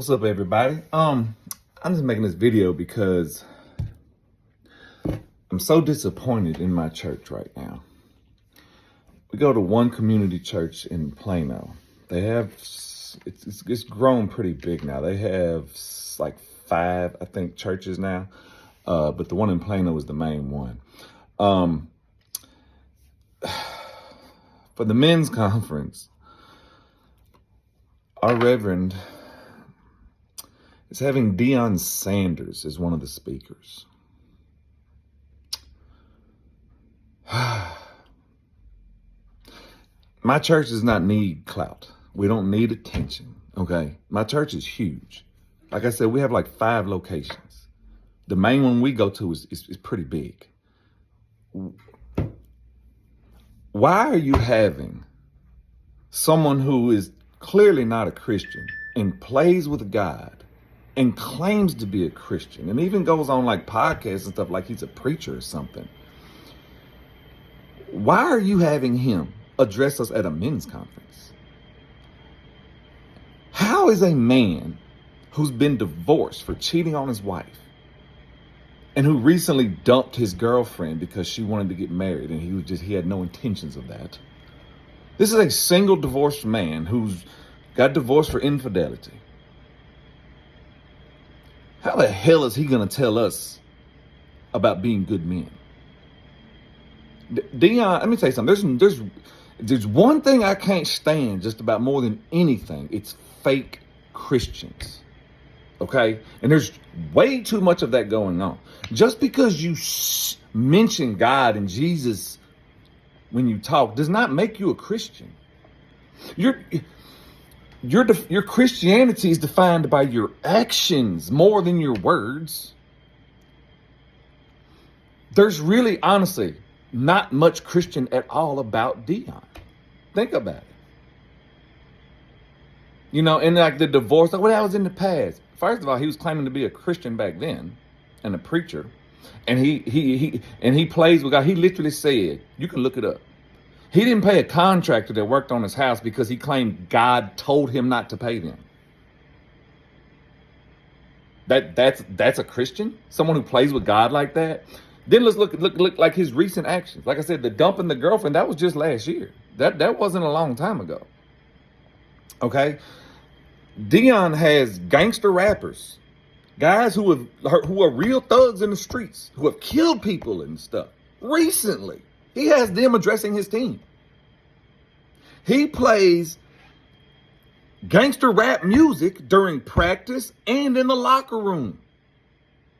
What's up, everybody? I'm just making this video because I'm so disappointed in my church right now. We go to one community church in Plano. They have it's grown pretty big now. They have like 5, I think, churches now, but the one in Plano is the main one. For the men's conference, our Reverend is having Deion Sanders as one of the speakers. My church does not need clout. We don't need attention, okay? My church is huge. Like I said, we have like 5 locations. The main one we go to is pretty big. Why are you having someone who is clearly not a Christian and plays with God and claims to be a Christian and even goes on like podcasts and stuff like he's a preacher or something? Why are you having him address us at a men's conference? How is a man who's been divorced for cheating on his wife and who recently dumped his girlfriend because she wanted to get married and he had no intentions of that? This is a single divorced man who's got divorced for infidelity. How the hell is he going to tell us about being good men? Deion, let me tell you something. There's one thing I can't stand just about more than anything. It's fake Christians. Okay? And there's way too much of that going on. Just because you mention God and Jesus when you talk does not make you a Christian. Your Christianity is defined by your actions more than your words. There's really, honestly, not much Christian at all about Deion. Think about it. You know, and like the divorce, like, well, that was in the past. First of all, he was claiming to be a Christian back then and a preacher. And he plays with God. He literally said, you can look it up, he didn't pay a contractor that worked on his house because he claimed God told him not to pay them. That's a Christian? Someone who plays with God like that? Then let's look like his recent actions. Like I said, the dumping the girlfriend, that was just last year. That wasn't a long time ago. Okay? Deion has gangster rappers, guys who are real thugs in the streets, who have killed people and stuff recently. He has them addressing his team. He plays gangster rap music during practice and in the locker room.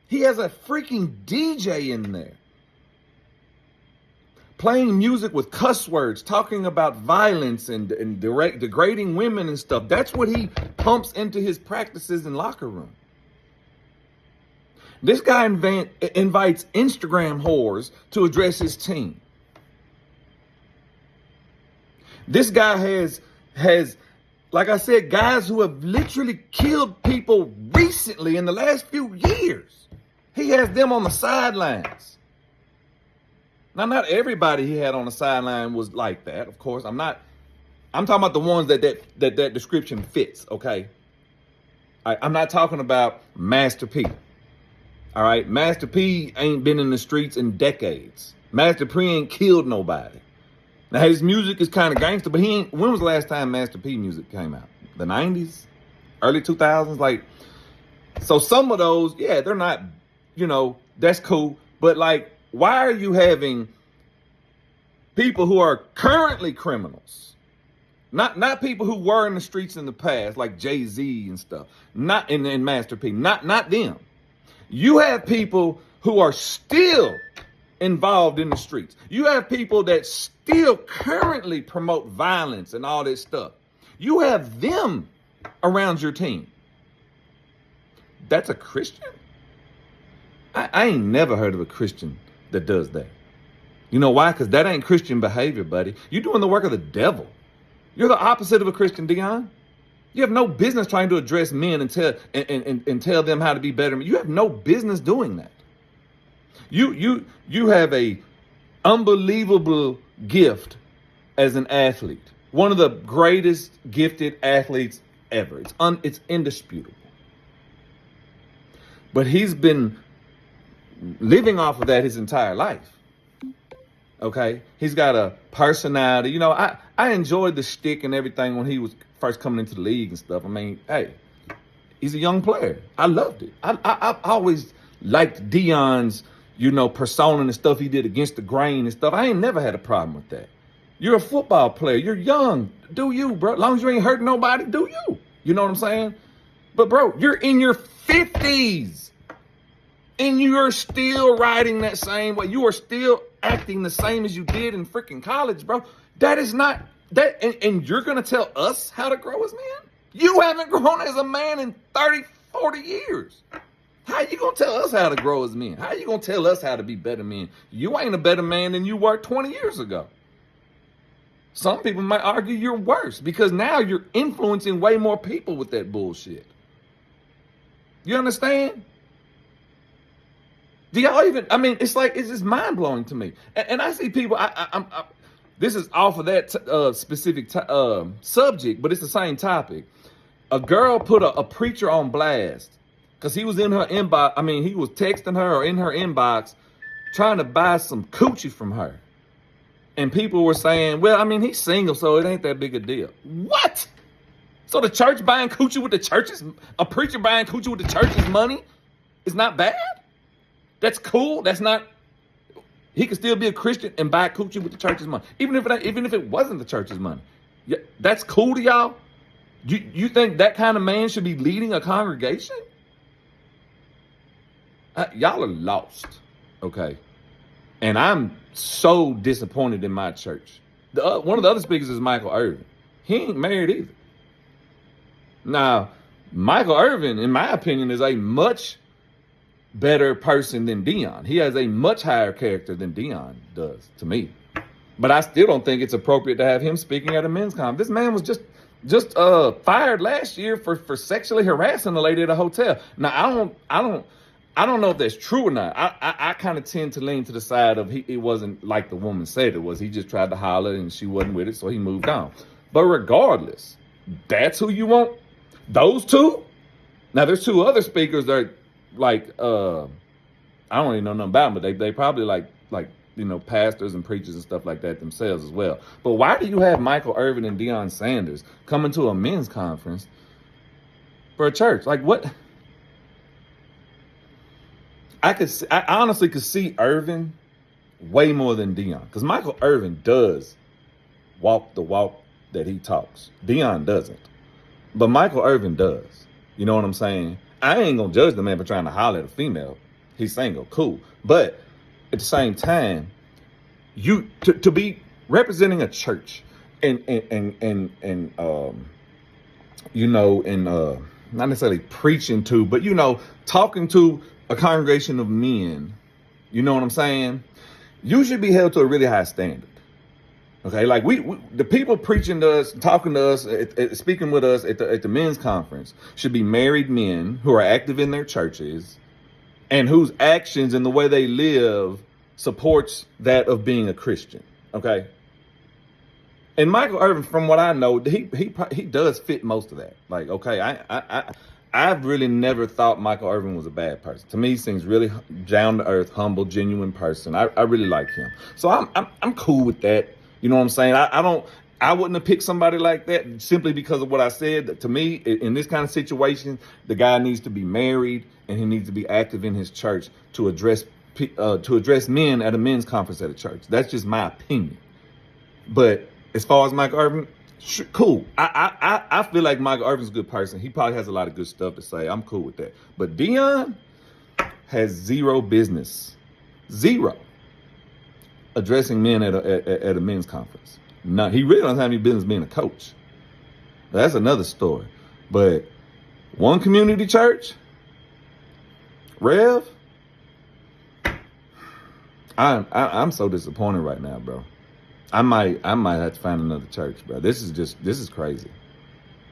He has a freaking DJ in there playing music with cuss words, talking about violence and degrading women and stuff. That's what he pumps into his practices and locker room. This guy invites Instagram whores to address his team. This guy has, like I said, guys who have literally killed people recently in the last few years. He has them on the sidelines. Now, not everybody he had on the sideline was like that, of course. I'm talking about the ones that description fits, okay? I'm not talking about Master P. All right? Master P ain't been in the streets in decades. Master P ain't killed nobody. Now, his music is kind of gangster, but when was the last time Master P music came out? The 90s? Early 2000s? Like, so some of those, yeah, they're not, that's cool. But like, why are you having people who are currently criminals? Not people who were in the streets in the past, like Jay-Z and stuff. Not in Master P. Not them. You have people who are still involved in the streets. You have people that still currently promote violence and all this stuff. You have them around your team. That's a Christian? I ain't never heard of a Christian that does that. You know why? Because that ain't Christian behavior, buddy. You're doing the work of the devil. You're the opposite of a Christian, Deion. You have no business trying to address men and tell them how to be better. You have no business doing that. You have a unbelievable gift as an athlete. One of the greatest gifted athletes ever. It's indisputable. But he's been living off of that his entire life. Okay? He's got a personality. You know, I enjoyed the shtick and everything when he was first coming into the league and stuff. I mean, hey, he's a young player. I loved it. I always liked Deion's, you know, persona and the stuff he did against the grain and stuff. I ain't never had a problem with that. You're a football player. You're young. Do you, bro? As long as you ain't hurting nobody, do you. You know what I'm saying? But, bro, you're in your 50s. And you're still riding that same way. You are still acting the same as you did in freaking college, bro. That is not that. And you're going to tell us how to grow as men? You haven't grown as a man in 30, 40 years. How you going to tell us how to grow as men? How you going to tell us how to be better men? You ain't a better man than you were 20 years ago. Some people might argue you're worse because now you're influencing way more people with that bullshit. You understand? Do y'all even, I mean, it's just mind blowing to me. And I see people, this is off of that specific subject, but it's the same topic. A girl put a preacher on blast because he was in her inbox. I mean, he was texting her or in her inbox trying to buy some coochie from her. And people were saying, well, I mean, he's single, so it ain't that big a deal. What? So the church buying coochie with the church's, a preacher buying coochie with the church's money is not bad? That's cool. That's not. He could still be a Christian and buy coochie with the church's money, even if it wasn't the church's money. Yeah, that's cool to y'all. You think that kind of man should be leading a congregation? Y'all are lost, okay? And I'm so disappointed in my church. One of the other speakers is Michael Irvin. He ain't married either. Now, Michael Irvin, in my opinion, is a much better person than Deion. He has a much higher character than Deion does, to me. But I still don't think it's appropriate to have him speaking at a men's conference. This man was just fired last year for sexually harassing a lady at a hotel. Now I don't know if that's true or not. I kind of tend to lean to the side of it wasn't like the woman said it was. He just tried to holler and she wasn't with it, so he moved on. But regardless, that's who you want. Those two. Now there's two other speakers that are like I don't even know nothing about them, but they probably like you know, pastors and preachers and stuff like that themselves as well. But why do you have Michael Irvin and Deion Sanders coming to a men's conference for a church? Like what? I honestly could see Irvin way more than Deion, because Michael Irvin does walk the walk that he talks. Deion doesn't, but Michael Irvin does. You know what I'm saying? I ain't gonna judge the man for trying to holler at a female. He's single, cool. But at the same time, you to be representing a church and you know, and not necessarily preaching to, but you know, talking to a congregation of men, you know what I'm saying? You should be held to a really high standard. Okay, like we the people preaching to us, talking to us, speaking with us at the men's conference should be married men who are active in their churches and whose actions and the way they live supports that of being a Christian. Okay, and Michael Irvin, from what I know, he does fit most of that. Like, okay, I've really never thought Michael Irvin was a bad person. To me, he seems really down to earth, humble, genuine person. I really like him, so I'm cool with that. You know what I'm saying? I wouldn't have picked somebody like that simply because of what I said. To me, in this kind of situation, the guy needs to be married and he needs to be active in his church to address men at a men's conference at a church. That's just my opinion. But as far as Michael Irvin, cool. I feel like Michael Irvin's a good person. He probably has a lot of good stuff to say. I'm cool with that. But Deion has zero business. Zero. Addressing men at a men's conference. None. He really doesn't have any business being a coach. That's another story. But one community church, Rev, I'm so disappointed right now, bro. I might have to find another church, bro. This is crazy.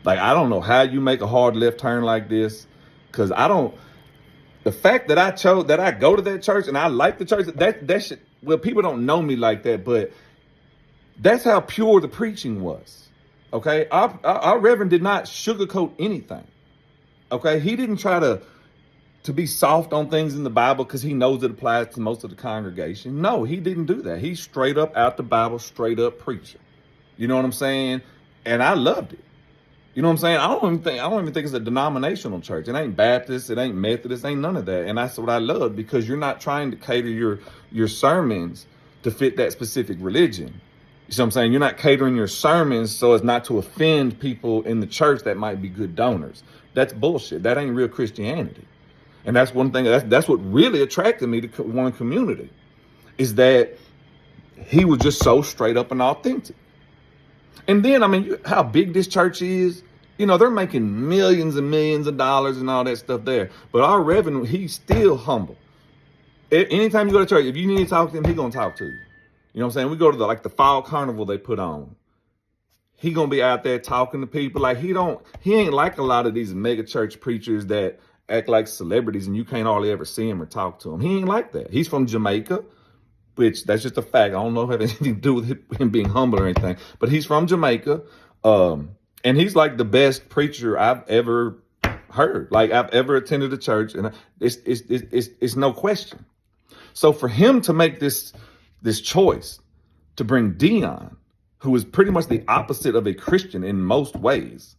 Like, I don't know how you make a hard left turn like this, because the fact that I go to that church and I like the church, that shit. Well, people don't know me like that, but that's how pure the preaching was. Okay, our Reverend did not sugarcoat anything. Okay, he didn't try to to be soft on things in the Bible because he knows it applies to most of the congregation. No, he didn't do that. He's straight up out the Bible, straight up preacher. You know what I'm saying? And I loved it. You know what I'm saying? I don't even think it's a denominational church. It ain't Baptist, it ain't Methodist, ain't none of that. And that's what I love, because you're not trying to cater your sermons to fit that specific religion. You see what I'm saying? You're not catering your sermons so as not to offend people in the church that might be good donors. That's bullshit. That ain't real Christianity. And that's one thing, that's what really attracted me to One Community, is that he was just so straight up and authentic. And then, I mean, how big this church is, you know, they're making millions and millions of dollars and all that stuff there. But our revenue, he's still humble. Anytime you go to church, if you need to talk to him, he's going to talk to you. You know what I'm saying? We go to the fall carnival they put on. He going to be out there talking to people. Like, he ain't like a lot of these mega church preachers that act like celebrities and you can't hardly ever see him or talk to him. He ain't like that. He's from Jamaica, which that's just a fact. I don't know if it has anything to do with him being humble or anything, but he's from Jamaica. And he's like the best preacher I've ever heard. Like, I've ever attended a church, and it's no question. So for him to make this choice to bring Deion, who is pretty much the opposite of a Christian in most ways,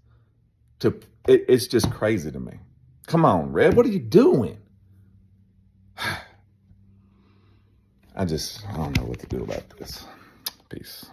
it's just crazy to me. Come on, Red, what are you doing? I don't know what to do about this. Peace.